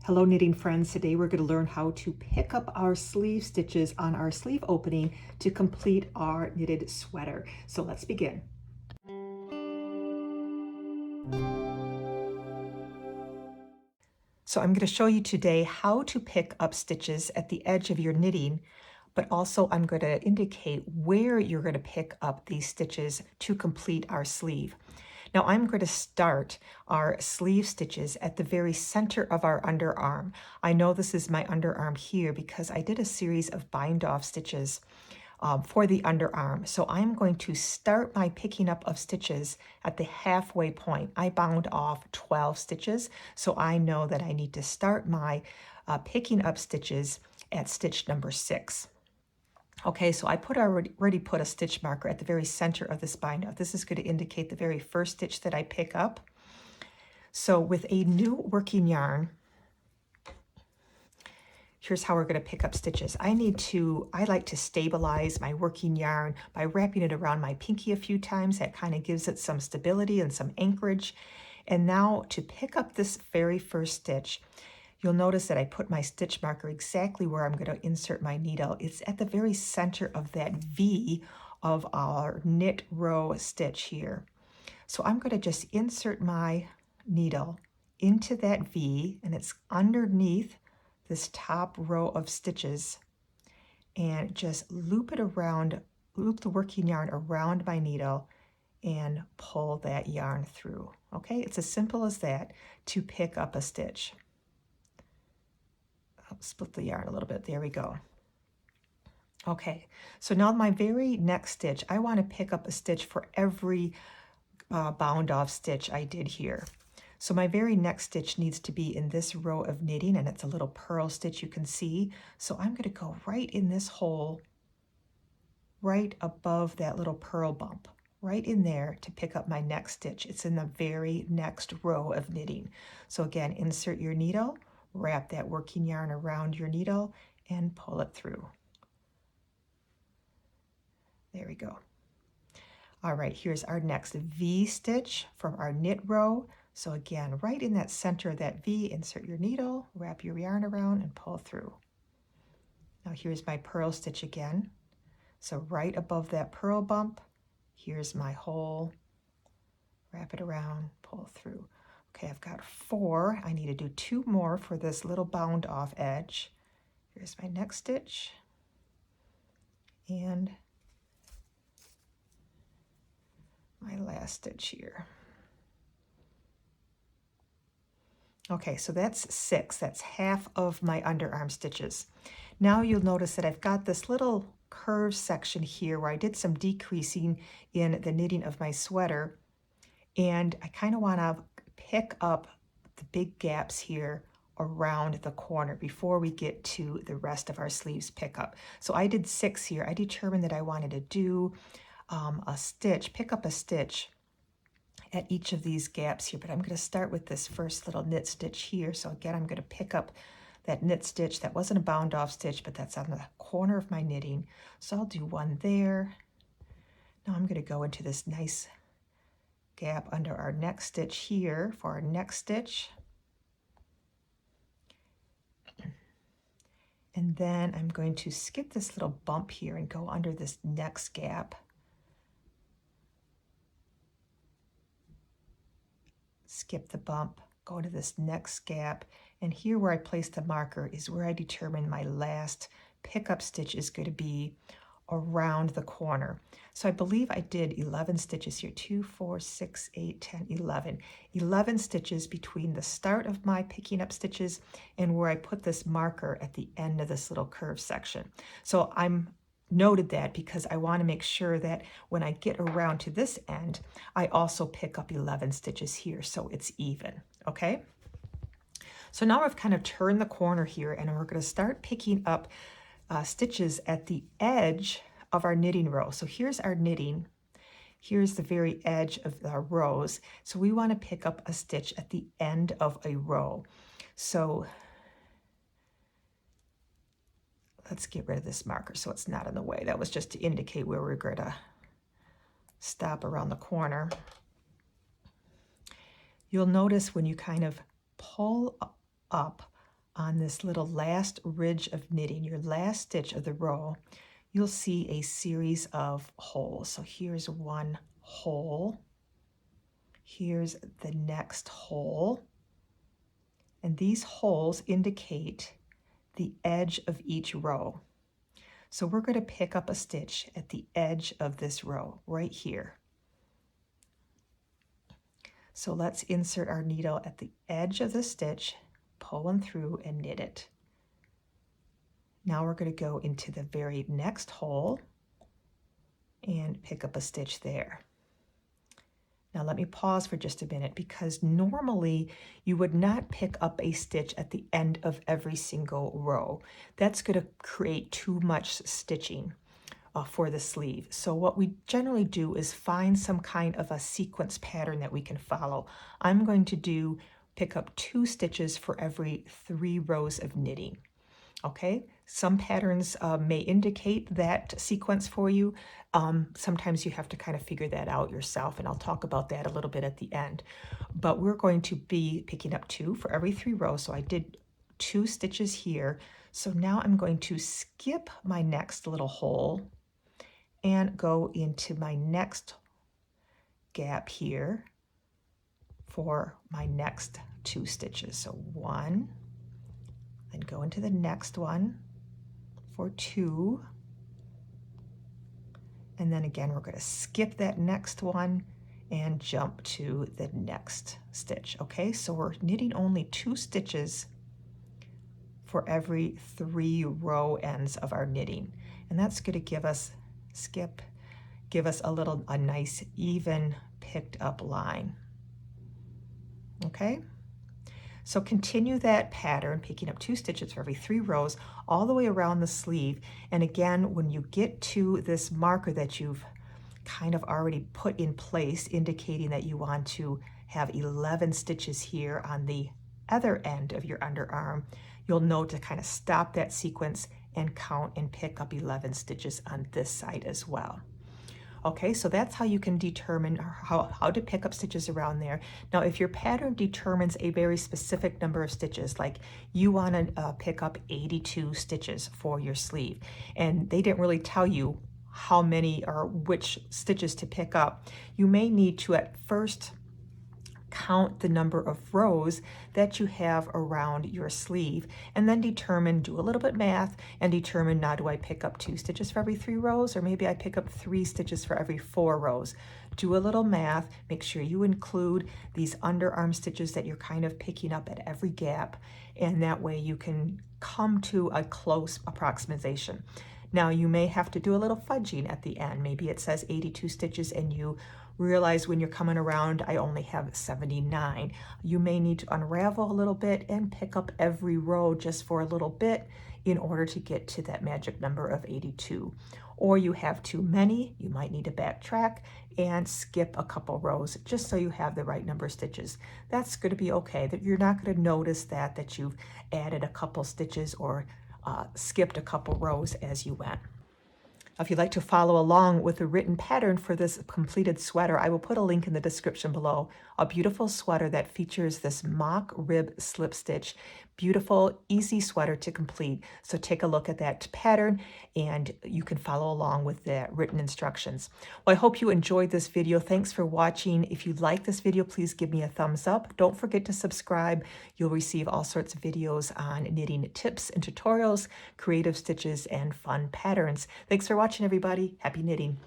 Hello knitting friends, today we're going to learn how to pick up our sleeve stitches on our sleeve opening to complete our knitted sweater. So let's begin. So I'm going to show you today how to pick up stitches at the edge of your knitting, but also I'm going to indicate where you're going to pick up these stitches to complete our sleeve. Now I'm going to start our sleeve stitches at the very center of our underarm. I know this is my underarm here because I did a series of bind off stitches for the underarm. So I'm going to start my picking up of stitches at the halfway point. I bound off 12 stitches, so I know that I need to start my picking up stitches at stitch number 6. Okay, so I already put a stitch marker at the very center of this bind off. This is going to indicate the very first stitch that I pick up. So with a new working yarn, here's how we're going to pick up stitches. I like to stabilize my working yarn by wrapping it around my pinky a few times. That kind of gives it some stability and some anchorage. And now to pick up this very first stitch, you'll notice that I put my stitch marker exactly where I'm going to insert my needle. It's at the very center of that V of our knit row stitch here. So I'm going to just insert my needle into that V, and it's underneath this top row of stitches, and just loop it around, loop the working yarn around my needle and pull that yarn through. Okay, it's as simple as that to pick up a stitch. I'll split the yarn a little bit. There we go. Okay, so now my very next stitch, I want to pick up a stitch for every bound off stitch I did here. So my very next stitch needs to be in this row of knitting, and it's a little purl stitch you can see. So I'm going to go right in this hole, right above that little purl bump, right in there to pick up my next stitch. It's in the very next row of knitting. So again, insert your needle, wrap that working yarn around your needle, and pull it through. There we go. All right, here's our next V stitch from our knit row. So again, right in that center of that V, insert your needle, wrap your yarn around, and pull through. Now here's my purl stitch again. So right above that purl bump, here's my hole, wrap it around, pull through. Okay, I've got 4. I need to do 2 more for this little bound off edge. Here's my next stitch, and my last stitch here. Okay, so that's 6. That's half of my underarm stitches. Now you'll notice that I've got this little curved section here where I did some decreasing in the knitting of my sweater, and I kind of want to pick up the big gaps here around the corner before we get to the rest of our sleeves pickup. So I did 6 here. I determined that I wanted to do pick up a stitch at each of these gaps here, but I'm going to start with this first little knit stitch here. So again, I'm going to pick up that knit stitch. That wasn't a bound off stitch, but that's on the corner of my knitting. So I'll do 1 there. Now I'm going to go into this nice gap under our next stitch here for our next stitch. And then I'm going to skip this little bump here and go under this next gap. Skip the bump, go to this next gap, and here where I placed the marker is where I determine my last pickup stitch is going to be around the corner. So I believe I did 11 stitches here, 2, 4, 6, 8, 10, 11. 11 stitches between the start of my picking up stitches and where I put this marker at the end of this little curve section. So I'm noted that because I want to make sure that when I get around to this end, I also pick up 11 stitches here so it's even, okay? So now I've kind of turned the corner here, and we're going to start picking up stitches at the edge of our knitting row. So here's our knitting. Here's the very edge of our rows. So we want to pick up a stitch at the end of a row. So let's get rid of this marker so it's not in the way. That was just to indicate where we're going to stop around the corner. You'll notice when you kind of pull up on this little last ridge of knitting, your last stitch of the row, you'll see a series of holes. So here's one hole, here's the next hole, and these holes indicate the edge of each row. So we're going to pick up a stitch at the edge of this row right here. So let's insert our needle at the edge of the stitch, pull one through and knit it. Now we're going to go into the very next hole and pick up a stitch there. Now let me pause for just a minute, because normally you would not pick up a stitch at the end of every single row. That's going to create too much stitching for the sleeve. So what we generally do is find some kind of a sequence pattern that we can follow. I'm going to pick up 2 stitches for every 3 rows of knitting. Okay, some patterns may indicate that sequence for you. Sometimes you have to kind of figure that out yourself, and I'll talk about that a little bit at the end. But we're going to be picking up 2 for every 3 rows. So I did 2 stitches here. So now I'm going to skip my next little hole and go into my next gap here for my next 2 stitches. So 1, then go into the next one for 2, and then again we're going to skip that next one and jump to the next stitch. Okay, so we're knitting only 2 stitches for every 3 row ends of our knitting, and that's going to give us a nice even picked up line. Okay, so continue that pattern, picking up 2 stitches for every 3 rows all the way around the sleeve. And again, when you get to this marker that you've kind of already put in place, indicating that you want to have 11 stitches here on the other end of your underarm, you'll know to kind of stop that sequence and count and pick up 11 stitches on this side as well. Okay, so that's how you can determine how to pick up stitches around there. Now, if your pattern determines a very specific number of stitches, like you want to pick up 82 stitches for your sleeve, and they didn't really tell you how many or which stitches to pick up, you may need to at first count the number of rows that you have around your sleeve, and then do a little bit math and determine, now do I pick up 2 stitches for every 3 rows, or maybe I pick up 3 stitches for every 4 rows. Do a little math, make sure you include these underarm stitches that you're kind of picking up at every gap, and that way you can come to a close approximation. Now you may have to do a little fudging at the end. Maybe it says 82 stitches and you realize when you're coming around, I only have 79. You may need to unravel a little bit and pick up every row just for a little bit in order to get to that magic number of 82. Or you have too many, you might need to backtrack and skip a couple rows just so you have the right number of stitches. That's going to be okay. That you're not going to notice that you've added a couple stitches or skipped a couple rows as you went. If you'd like to follow along with the written pattern for this completed sweater, I will put a link in the description below. A beautiful sweater that features this mock rib slip stitch. Beautiful, easy sweater to complete. So take a look at that pattern and you can follow along with the written instructions. Well, I hope you enjoyed this video. Thanks for watching. If you like this video, please give me a thumbs up. Don't forget to subscribe. You'll receive all sorts of videos on knitting tips and tutorials, creative stitches, and fun patterns. Thanks for watching, everybody. Happy knitting.